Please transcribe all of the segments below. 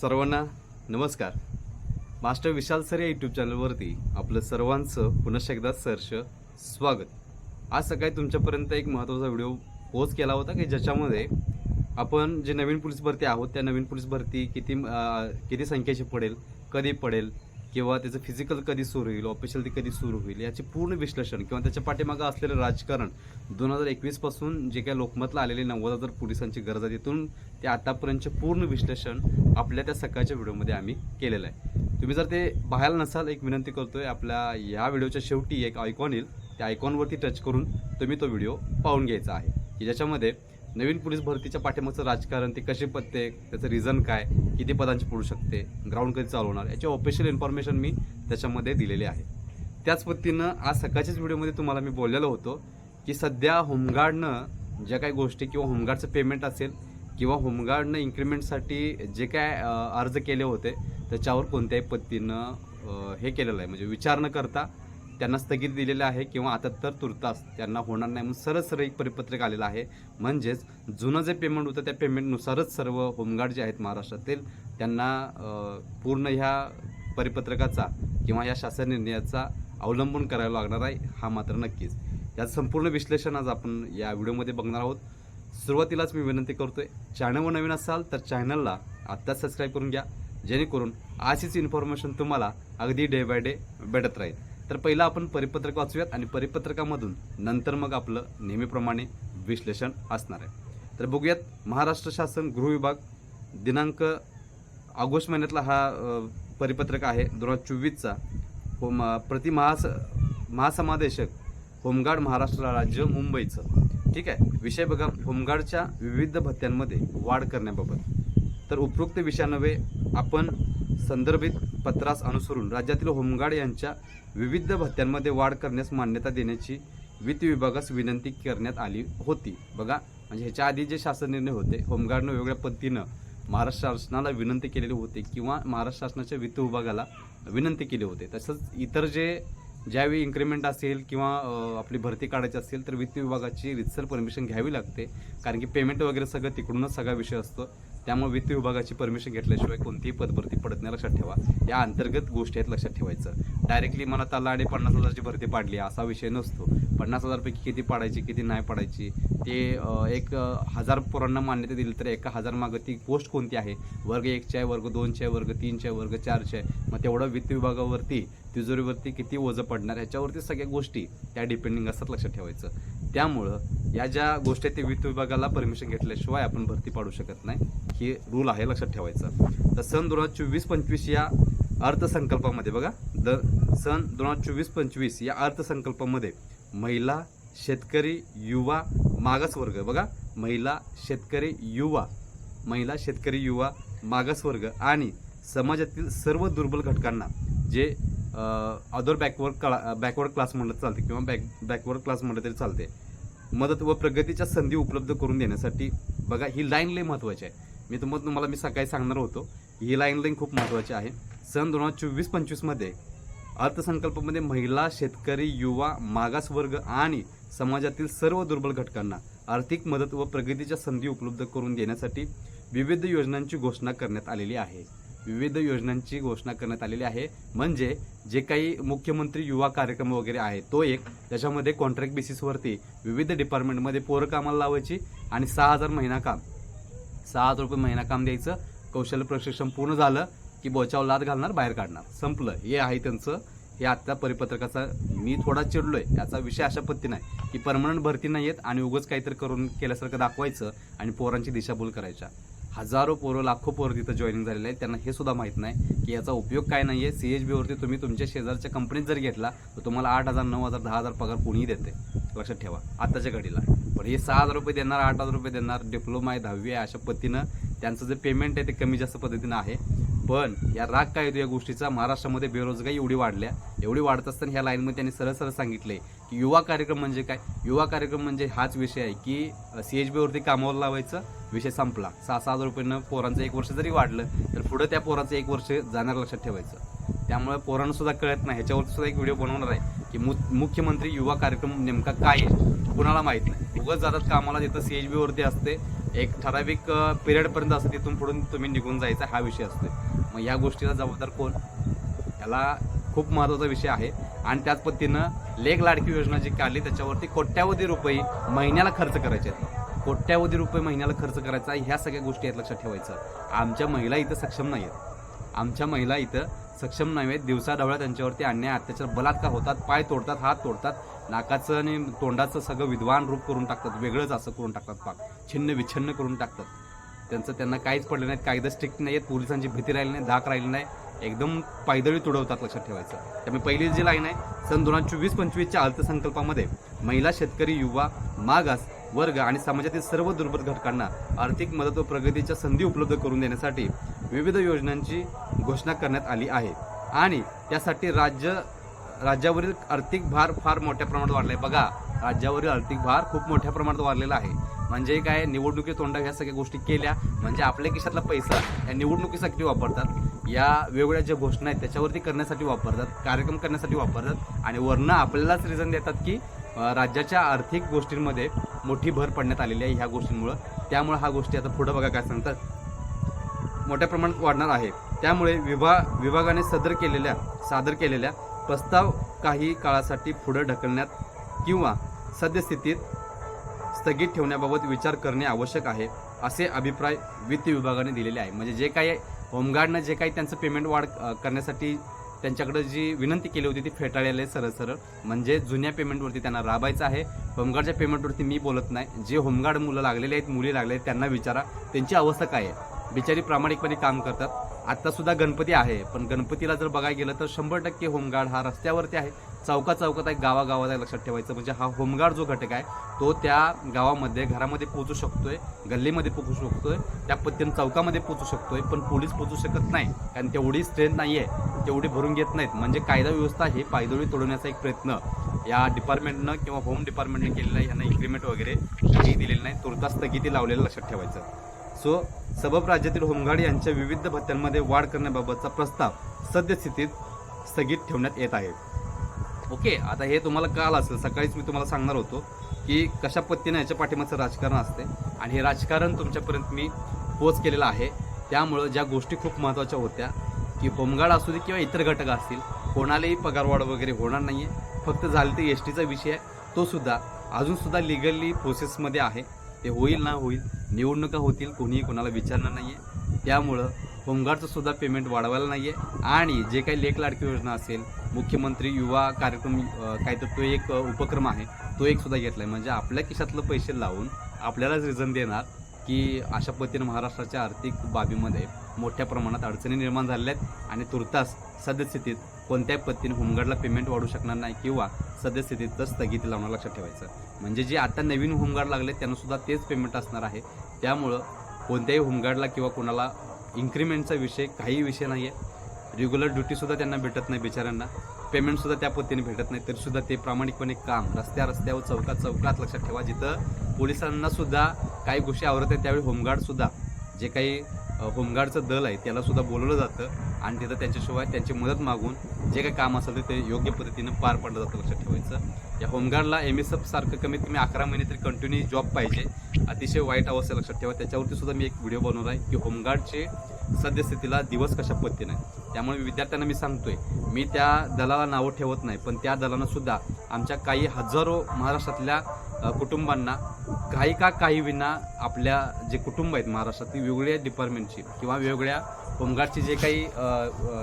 सर्वांना नमस्कार. मास्टर विशाल सर या यूट्यूब चॅनलवरती आपलं सर्वांचं पुन्हा एकदा सहर्ष स्वागत. आज सकाळी तुमच्यापर्यंत एक महत्त्वाचा व्हिडिओ पोस्ट केला होता की ज्याच्यामध्ये आपण जे नवीन पोलीस भरती आहोत त्या नवीन पोलीस भरती किती संख्येची पडेल, कधी पडेल किंवा त्याचं फिजिकल कधी सुरू होईल, ऑफिशियल ती कधी सुरू होईल याचे पूर्ण विश्लेषण किंवा त्याच्या पाठीमागं असलेलं राजकारण 2021 पासून जे काही लोकमतला आलेले 90,000 पोलिसांची गरज आहे तिथून ते आतापर्यंतचे पूर्ण विश्लेषण आपल्या त्या सकाळच्या व्हिडिओमध्ये आम्ही केलेलं आहे. तुम्ही जर ते पाहायला नसाल एक विनंती करतोय, आपल्या या व्हिडिओच्या शेवटी एक आयकॉन येईल, त्या आयकॉनवरती टच करून तुम्ही तो व्हिडिओ पाहून घ्यायचा आहे की ज्याच्यामध्ये नवीन पोलीस भरतीच्या पाठीमागचं राजकारण, ते कसे पत्ते, त्याचं रिझन काय, किती पदांची पडू शकते, ग्राउंड कधी चालू होणार याची ऑफिशियल इन्फॉर्मेशन मी त्याच्यामध्ये दिलेली आहे. त्याच पद्धतीनं आज सकाळच्याच व्हिडिओमध्ये तुम्हाला मी बोललेलो होतो की सध्या होमगार्डनं ज्या काही गोष्टी किंवा होमगार्डचं पेमेंट असेल किंवा होमगार्डनं इन्क्रिमेंटसाठी जे काय अर्ज केले होते त्याच्यावर कोणत्याही पद्धतीनं हे केलेलं आहे, म्हणजे विचार न करता त्यांना स्थगित दिलेलं आहे किंवा आता तर तुर्तास त्यांना होणार नाही म्हणून सरळ एक परिपत्रक आलेलं आहे. म्हणजेच जुनं जे पेमेंट होतं त्या पेमेंटनुसारच सर्व होमगार्ड जे आहेत महाराष्ट्रातील त्यांना पूर्ण ह्या परिपत्रकाचा किंवा या शासन निर्णयाचा अवलंबून करायला लागणार आहे, हा मात्र नक्कीच. याचं संपूर्ण विश्लेषण आज आपण या व्हिडिओमध्ये बघणार आहोत. सुरुवातीलाच मी विनंती करतोय, चॅनलवर नवीन असाल तर चॅनलला आत्ताच सबस्क्राईब करून घ्या, जेणेकरून अशीच इन्फॉर्मेशन तुम्हाला अगदी डे बाय डे भेटत राहील. तर पहिला आपण परिपत्रक वाचूयात आणि परिपत्रकामधून नंतर मग आपलं नेहमीप्रमाणे विश्लेषण असणार आहे. तर बघूयात. महाराष्ट्र शासन गृह विभाग दिनांक ऑगस्ट महिन्यातला हा परिपत्रक आहे 2024चा. प्रति महासमादेशक होमगार्ड महाराष्ट्र राज्य मुंबईचं. ठीक आहे. विषय बघा, होमगार्डच्या विविध भत्त्यांमध्ये वाढ करण्याबाबत. तर उपरोक्त विषयान्वये आपण संदर्भित पत्रास अनुसरून राज्यातील होमगार्ड यांच्या विविध भत्त्यांमध्ये वाढ करण्यास मान्यता देण्याची वित्त विभागास विनंती करण्यात आली होती. बघा, म्हणजे ह्याच्या आधी जे शासन निर्णय होते होमगार्डनं वेगवेगळ्या पद्धतीनं महाराष्ट्र शासनाला विनंती केलेली होती किंवा महाराष्ट्र शासनाच्या वित्त विभागाला विनंती केली होती. तसंच इतर ज्यावेळी इन्क्रिमेंट असेल किंवा आपली भरती काढायची असेल तर वित्त विभागाची रितसर परमिशन घ्यावी लागते, कारण की पेमेंट वगैरे सगळं तिकडूनच सगळा विषय असतो. त्यामुळे वित्त विभागाची परमिशन घेतल्याशिवाय कोणतीही पदभरती पडत नाही, लक्षात ठेवा. या अंतर्गत गोष्टी आहेत, लक्षात ठेवायचं. डायरेक्टली मनात आला आणि 50,000ची भरती पाडली असा विषय नसतो. 50,000पैकी किती पाडायची किती नाही पाडायची ते 1,000 पोरांना मान्यता दिली तर 1,000 मागं ती पोस्ट कोणती आहे, वर्ग 1ची आहे, वर्ग 2ची आहे, वर्ग 3ची आहे, वर्ग 4ची आहे, मग तेवढं वित्त विभागावरती तिजोरीवरती किती ओझं पडणार ह्याच्यावरती सगळ्या गोष्टी त्या डिपेंडिंग असतात, लक्षात ठेवायचं. त्यामुळं या ज्या गोष्टी आहेत ते वित्त विभागाला परमिशन घेतल्याशिवाय आपण भरती पाडू शकत नाही, ही रूल आहे, लक्षात ठेवायचं. तर सन 2024-25 या अर्थसंकल्पामध्ये बघा, सन 2024-25 या अर्थसंकल्पामध्ये महिला, शेतकरी, युवा, मागासवर्ग, बघा महिला, शेतकरी, युवा, मागासवर्ग आणि समाजातील सर्व दुर्बल घटकांना जे अदर बॅकवर्ड क्लास म्हणलं चालते किंवा बॅकवर्ड क्लास म्हणलं तरी चालते, मदत व प्रगतीच्या संधी उपलब्ध करून देण्यासाठी. बघा, ही लाईन लई महत्त्वाची आहे. तुम्हाला मी सकाळी सांगणार होतो, ही लाईन खूप महत्त्वाची आहे. सन 2024-25 मध्ये अर्थसंकल्पामध्ये महिला, शेतकरी, युवा, मागासवर्ग आणि समाजातील सर्व दुर्बल घटकांना आर्थिक मदत व प्रगतीच्या संधी उपलब्ध करून देण्यासाठी विविध योजनांची घोषणा करण्यात आलेली आहे. म्हणजे जे काही मुख्यमंत्री युवा कार्यक्रम वगैरे आहे तो एक, त्याच्यामध्ये कॉन्ट्रॅक्ट बेसिसवरती विविध डिपार्टमेंटमध्ये पोरं कामाला लावायची आणि 6,000 रुपये महिना काम द्यायचं. कौशल्य प्रशिक्षण पूर्ण झालं की बोचावर लाद घालणार, बाहेर काढणार, संपलं. हे आहे त्यांचं. हे आत्ता परिपत्रकाचा मी थोडा चिडलोय. याचा विषय अशा पद्धतीने आहे की परमनंट भरती नाही आहेत आणि उगाच काहीतरी करून केल्यासारखं दाखवायचं आणि पोरांची दिशाभूल करायच्या. हजारो पोरं, लाखो पोरं तिथं जॉईनिंग झालेले आहेत, त्यांना हे सुद्धा माहीत नाही की याचा उपयोग काय नाही आहे. CHB-वरती तुम्ही तुमच्या शेजारच्या कंपनीत जर घेतला तर तुम्हाला 8,000, 9,000, 10,000 पगार कोणीही देते, लक्षात ठेवा आत्ताच्या घडीला. पण हे 6,000 रुपये देणार, 8,000 रुपये देणार, डिप्लोमा आहे, 10वी आहे, अशा पद्धतीनं त्यांचं जे पेमेंट आहे ते कमी जास्त पद्धतीनं आहे. पण या राग काय येतो या गोष्टीचा, महाराष्ट्रामध्ये बेरोजगारी एवढी वाढत असताना ह्या लाईनमध्ये त्यांनी सरळ सांगितले की युवा कार्यक्रम म्हणजे काय. युवा कार्यक्रम म्हणजे हाच विषय आहे की CHB-वरती कामावर लावायचं, विषय संपला. 6,000 रुपयानं पोरांचं 1 वर्ष जरी वाढलं तर पुढं त्या पोराचं 1 वर्ष जाणार, लक्षात ठेवायचं. त्यामुळे पोरांना सुद्धा कळत नाही. ह्याच्यावरती सुद्धा एक व्हिडिओ बनवणार आहे की मुख्यमंत्री युवा कार्यक्रम नेमका काय आहे, कुणाला माहीत नाही. उगाच जातात कामाला, तिथं CHB-वरती असते एक ठराविक पिरियडपर्यंत असतं, तिथून पुढून तुम्ही निघून जायचा हा विषय असतो. मग ह्या गोष्टीला जबाबदार कोण? याला खूप महत्त्वाचा विषय आहे. आणि त्याच पद्धतीनं लेक लाडकी योजना जी काढली त्याच्यावरती कोट्यावधी रुपये महिन्याला खर्च करायचे आहेत. कोट्यावधी रुपये महिन्याला खर्च करायचा, ह्या सगळ्या गोष्टी आहेत लक्षात ठेवायचं. आमच्या महिला इथं सक्षम नाही आहेत. आमच्या महिला इथं सक्षम नाही आहेत. दिवसाढवळ्या त्यांच्यावरती अन्याय अत्याचार बलात्कार होतात, पाय तोडतात, हात तोडतात, नाकाचं आणि तोंडाचं सगळं विद्वान रूप करून टाकतात, वेगळंच असं करून टाकतात, पाक छिन्न विछिन्न करून टाकतात. त्यांना काहीच पडलं नाही, कायदा स्ट्रिक्ट नाही आहेत, पोलिसांची भीती राहिली नाही, धाक राहिली नाही, एकदम पायदळी तुडवतात लक्षात ठेवायचं. त्यामुळे पहिली जी लाईन आहे, सन 2024-25च्या अर्थसंकल्पामध्ये महिला, शेतकरी, युवा, मागास वर्ग आणि समाजातील सर्व दुर्बल घटकांना आर्थिक मदत व प्रगतीच्या संधी उपलब्ध करून देण्यासाठी विविध योजनांची घोषणा करण्यात आली आहे. आणि त्यासाठी राज्यावरील आर्थिक भार फार मोठ्या प्रमाणात वाढला आहे. बघा, राज्यावरील आर्थिक भार खूप मोठ्या प्रमाणात वाढलेला आहे. म्हणजे काय, निवडणुकी तोंडा ह्या सगळ्या गोष्टी केल्या म्हणजे आपल्या खिशातला पैसा या निवडणुकीसाठी वापरतात, या वेगवेगळ्या ज्या घोषणा आहेत त्याच्यावरती करण्यासाठी वापरतात, कार्यक्रम करण्यासाठी वापरतात. आणि वरनं आपल्यालाच रिझन देतात की राज्याच्या आर्थिक गोष्टींमध्ये मोठी भर पडण्यात आलेली आहे ह्या गोष्टींमुळं. त्यामुळे ह्या गोष्टी आता पुढं बघा काय सांगतात, मोठ्या प्रमाणात वाढणार आहे. त्यामुळे विभागाने सादर केलेल्या प्रस्ताव काही काळासाठी पुढे ढकलण्यात किंवा सद्यस्थितीत स्थगित ठेवण्याबाबत विचार करणे आवश्यक आहे, असे अभिप्राय वित्त विभागाने दिलेले आहे. म्हणजे जे काही होमगार्डनं जे काही त्यांचं पेमेंट वाढ करण्यासाठी त्यांच्याकडे जी विनंती केली होती ती फेटाळलेली आहे सरळ. म्हणजे जुन्या पेमेंटवरती त्यांना राबायचं आहे. होमगार्डच्या पेमेंटवरती मी बोलत नाही. जे होमगार्ड मुलं लागलेले आहेत, मुली लागले आहेत, त्यांना विचारा त्यांची अवस्था काय आहे. बिचारी प्रामाणिकपणे काम करतात. आत्तासुद्धा गणपती आहे, पण गणपतीला जर बघायला गेलं तर 100% होमगार्ड हा रस्त्यावरती आहे, चौकात आहे, गावागावात आहे लक्षात ठेवायचं. म्हणजे हा होमगार्ड जो घटक आहे तो त्या गावामध्ये घरामध्ये पोहोचू शकतोय, गल्लीमध्ये पोहोचू शकतोय, त्या पद्धतीने चौकामध्ये पोहोचू शकतोय, पण पोलीस पोहोचू शकत नाही कारण तेवढी स्ट्रेंथ नाही आहे, तेवढी भरून घेत नाहीत. म्हणजे कायदा व्यवस्था ही पायदळी तोडवण्याचा एक प्रयत्न या डिपार्टमेंटनं किंवा होम डिपार्टमेंटने केलेला आहे. यांना इन्क्रिमेंट वगैरे काही दिलेलं नाही, तुर्तास स्थगिती लावलेलं लक्षात ठेवायचं. सो सबब राज्यातील होमगार्ड यांच्या विविध भत्त्यांमध्ये वाढ करण्याबाबतचा प्रस्ताव सद्यस्थितीत स्थगित ठेवण्यात येत आहे. ओके, आता हे तुम्हाला कळालं असेल, सकाळीच मी तुम्हाला सांगणार होतो की कशा पद्धतीने याच्या पाठीमागचं राजकारण असते आणि हे राजकारण तुमच्यापर्यंत मी पोच केलेलं आहे. त्यामुळं ज्या गोष्टी खूप महत्त्वाच्या होत्या की होमगार्ड असू दे किंवा इतर घटक असतील, कोणालाही पगारवाढ वगैरे होणार नाही आहे. फक्त झालं ते STचा विषय आहे, तो सुद्धा अजूनसुद्धा लिगली प्रोसेसमध्ये आहे. ते होईल ना होईल, निवडणुका होतील, कोणीही कोणाला विचारणार नाही आहे. त्यामुळं होमगार्डचं सुद्धा पेमेंट वाढवायला नाही आहे. आणि जे काही लेक लाडकी योजना असेल, मुख्यमंत्री युवा कार्यक्रम काय तर तो एक उपक्रम आहे, तो एक सुद्धा घेतला आहे. म्हणजे आपल्या खिशातलं पैसे लावून आपल्यालाच रिझन देणार की अशा पद्धतीने महाराष्ट्राच्या आर्थिक बाबीमध्ये मोठ्या प्रमाणात अडचणी निर्माण झालेल्या आहेत. आणि तुर्तास सद्यस्थितीत कोणत्याही पद्धतीने होमगार्डला पेमेंट वाढू शकणार नाही किंवा सद्यस्थितीत तर स्थगिती लावणार लक्षात ठेवायचं. म्हणजे जे आता नवीन होमगार्ड लागले त्यांना सुद्धा तेच पेमेंट असणार आहे. त्यामुळं कोणत्याही होमगार्डला किंवा कोणाला इन्क्रिमेंटचा विषय काही विषय नाही आहे. रेग्युलर ड्युटीसुद्धा त्यांना भेटत नाही बिचाऱ्यांना, पेमेंटसुद्धा त्या पद्धतीने भेटत नाही, तरीसुद्धा ते प्रामाणिकपणे काम रस्त्यावर चौकात लक्षात ठेवा. जिथं पोलिसांनासुद्धा काही गोष्टी आवरत आहेत त्यावेळी होमगार्डसुद्धा जे काही होमगार्डचं दल आहे त्यालासुद्धा बोलवलं जातं आणि तिथं त्यांच्याशिवाय त्यांची मदत मागून जे काही काम असेल ते योग्य पद्धतीनं पार पडलं जातं लक्षात ठेवायचं. या होमगार्डला MSF सारखं कमीत कमी 11 महिने तरी कंटिन्यू जॉब पाहिजे. अतिशय वाईट अवस्था लक्षात ठेवा. त्याच्यावरती सुद्धा मी एक व्हिडिओ बनवला आहे की होमगार्डचे सद्यस्थितीला दिवस कशा पद्धतीने. त्यामुळे विद्यार्थ्यांना मी सांगतोय, मी त्या दलाला नावं ठेवत नाही, पण त्या दलानं सुद्धा आमच्या काही हजारो महाराष्ट्रातल्या कुटुंबांना काही विना आपल्या जे कुटुंब आहेत महाराष्ट्रातील वेगवेगळ्या डिपार्टमेंटची किंवा वेगवेगळ्या होमगार्डची जे काही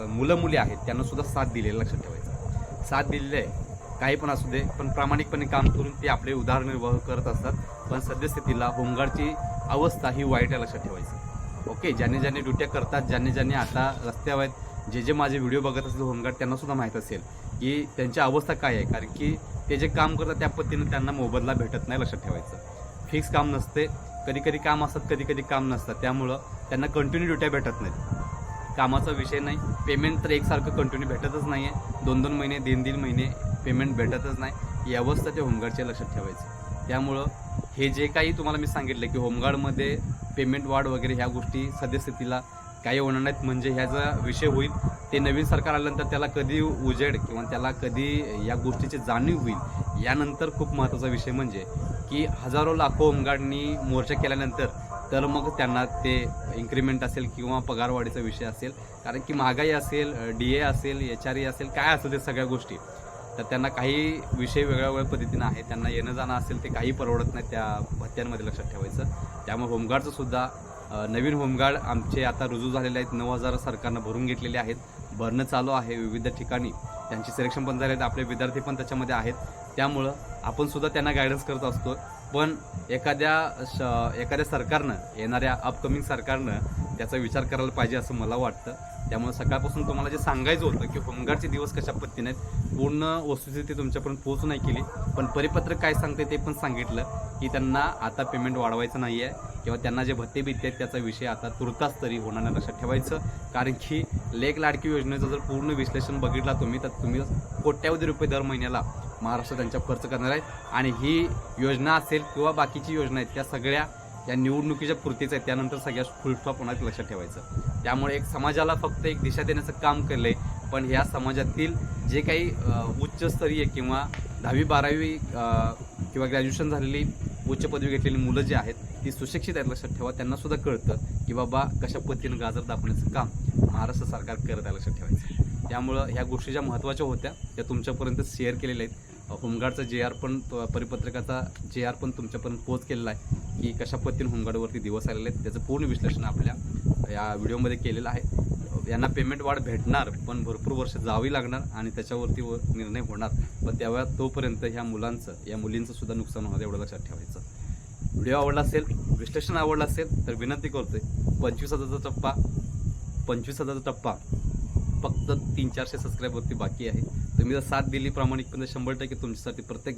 मुलं मुली आहेत त्यांना सुद्धा साथ दिलेली लक्षात ठेवायचं. साथ दिलेली आहे, काही पण असू दे, पण प्रामाणिकपणे काम करून ते आपले उदारनिर्वाह करत असतात. पण सद्यस्थितीला होमगार्डची अवस्था ही वाईट आहे लक्षात ठेवायचं. ओके, ज्यांनी ड्युट्या करतात, ज्यांनी आता रस्त्यावर आहेत, जे माझे व्हिडिओ बघत असतील होमगार्ड त्यांना सुद्धा माहीत असेल की त्यांची अवस्था काय आहे. कारण की ते जे काम करतात त्या पद्धतीनं त्यांना मोबदला भेटत नाही लक्षात ठेवायचं. फिक्स काम नसते, कधी काम असतात, कधी काम नसतात. त्यामुळं त्यांना कंटिन्यू ड्युट्या भेटत नाहीत. कामाचा विषय नाही, पेमेंट तर एकसारखं कंटिन्यू भेटतच नाही आहे. 2-2 महिने 3-3 महिने पेमेंट भेटतच नाही. ही अवस्था ते होमगार्डच्या लक्षात ठेवायचं. त्यामुळं हे जे काही तुम्हाला मी सांगितलं की होमगार्डमध्ये पेमेंट वाढ वगैरे ह्या गोष्टी सद्यस्थितीला काही होणार नाहीत. म्हणजे ह्याचा विषय होईल ते नवीन सरकार आल्यानंतर त्याला कधी उजेड किंवा त्याला कधी या गोष्टीची जाणीव होईल. यानंतर खूप महत्त्वाचा विषय म्हणजे की हजारो लाखो होमगार्डनी मोर्चा केल्यानंतर तर मग त्यांना ते इन्क्रीमेंट असेल किंवा पगारवाढीचा विषय असेल, कारण की महागाई असेल, DA असेल, HRE असेल, काय असेल ते सगळ्या गोष्टी, तर त्यांना काही विषय वेगळ्या वेगळ्या पद्धतीनं आहे. त्यांना येणं जाणं असेल ते काही परवडत नाही त्या भत्त्यांमध्ये, लक्षात ठेवायचं. त्यामुळे होमगार्डचं सुद्धा नवीन होमगार्ड आमचे आता रुजू झालेले आहेत. 9,000 सरकारनं भरून घेतलेले आहेत. भरणं चालू आहे विविध ठिकाणी. त्यांची सिलेक्शन पण झाले आहेत. आपले विद्यार्थी पण त्याच्यामध्ये आहेत. त्यामुळं आपण सुद्धा त्यांना गायडन्स करत असतो. पण एखाद्या सरकारनं, येणाऱ्या अपकमिंग सरकारनं त्याचा विचार करायला पाहिजे असं मला वाटतं. त्यामुळे सकाळपासून तुम्हाला जे सांगायचं होतं की होमगार्डचे दिवस कशा पद्धतीने आहेत, पूर्ण वस्तुस्थिती तुमच्यापर्यंत पोहोचू नाही केली, पण परिपत्रक काय सांगते ते पण सांगितलं की त्यांना आता पेमेंट वाढवायचं नाही आहे किंवा त्यांना जे भत्ते बित्ते आहेत त्याचा विषय आता तुर्तास तरी होणार नाही, लक्षात ठेवायचं. कारण की लेक लाडकी योजनेचं जर पूर्ण विश्लेषण बघितला तुम्ही, तर तुम्ही कोट्यावधी रुपये दर महिन्याला महाराष्ट्र त्यांच्या खर्च करणार आहेत. आणि ही योजना असेल किंवा बाकीची योजना आहेत त्या सगळ्या या निवडणुकीच्या पुरतीच आहेत. त्यानंतर सगळ्या फुल स्टॉप होणार, लक्षात ठेवायचं. त्यामुळे एक समाजाला फक्त एक दिशा देण्याचं काम केलं आहे. पण ह्या समाजातील जे काही उच्चस्तरीय किंवा 10वी-12वी किंवा ग्रॅज्युएशन झालेली उच्च पदवी घेतलेली मुलं जी आहेत ती सुशिक्षित आहेत, लक्षात ठेवा. त्यांनासुद्धा कळतं की बाबा कशा पद्धतीनं गाजर दाखवण्याचं काम महाराष्ट्र सरकार करत आहे, लक्षात ठेवायचं. त्यामुळं ह्या गोष्टी ज्या महत्त्वाच्या होत्या त्या तुमच्यापर्यंत शेअर केलेल्या आहेत. होमगार्डचा JR पण, परिपत्रकाचा JR पण तुमच्यापर्यंत पोहोच केलेला आहे की कशा पद्धतीने होमगार्डवरती दिवस आलेले आहेत. त्याचं पूर्ण विश्लेषण आपल्या या व्हिडिओमध्ये केलेलं आहे. यांना पेमेंट वाढ भेटणार, पण भरपूर वर्ष जावी लागणार आणि त्याच्यावरती निर्णय होणार. पण त्यावेळा तोपर्यंत ह्या मुलींचं सुद्धा नुकसान होणार, एवढं लक्षात ठेवायचं. व्हिडिओ आवडला असेल, विश्लेषण आवडलं असेल तर विनंती करतोय, 25,000चा टप्पा फक्त 300-400 सबस्क्राईबवरती बाकी आहे. तुम्ही जर साथ दिली प्रामाणिकपणे 100% तुमच्यासाठी प्रत्येक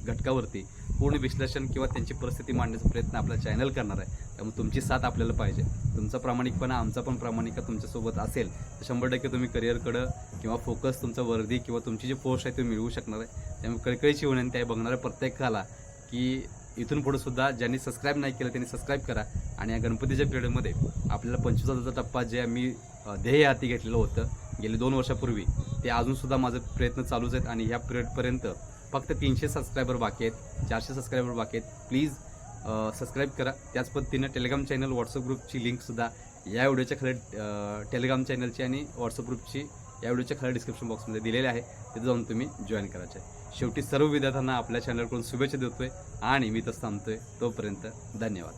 घटकावरती पूर्ण विश्लेषण किंवा त्यांची परिस्थिती मांडण्याचा प्रयत्न आपला चॅनल करणार आहे. त्यामुळे तुमची साथ आपल्याला पाहिजे. तुमचा प्रामाणिकपणा, आमचा पण प्रामाणिकता तुमच्यासोबत असेल तर 100% तुम्ही करिअरकडं किंवा फोकस तुमचा वर्दी किंवा तुमची जी पोस्ट आहे ती मिळवू शकणार आहे. त्यामुळे कळकळीची विनंती आहे बघणाऱ्या प्रत्येकाला की इथून पुढे सुद्धा ज्यांनी सबस्क्राईब नाही केलं त्यांनी सबस्क्राईब करा. आणि या गणपतीच्या पिरियडमध्ये आपल्याला 25,000चा टप्पा जे आम्ही ध्येय हाती घेतलेलं होतं गेली 2 वर्षापूर्वी, ते अजूनसुद्धा माझं प्रयत्न चालूच आहेत. आणि ह्या पिरियडपर्यंत फक्त 300 सबस्क्रायबर बाकी आहेत, 400 सबस्क्रायबर बाकी आहेत. प्लीज सबस्क्राईब करा. त्याच पद्धतीनं टेलिग्राम चॅनल, व्हॉट्सअप ग्रुपची लिंकसुद्धा या व्हिडिओच्या खाली, टेलिग्राम चॅनलची आणि व्हॉट्सअप ग्रुपची या व्हिडिओच्या खाली डिस्क्रिप्शन बॉक्समध्ये दिलेले आहे. तिथे जाऊन तुम्ही जॉईन करायचे आहे. शेवटी सर्व विद्यार्थ्यांना आपल्या चॅनलकडून शुभेच्छा देतोय आणि मी तर थांबतोय. तोपर्यंत धन्यवाद.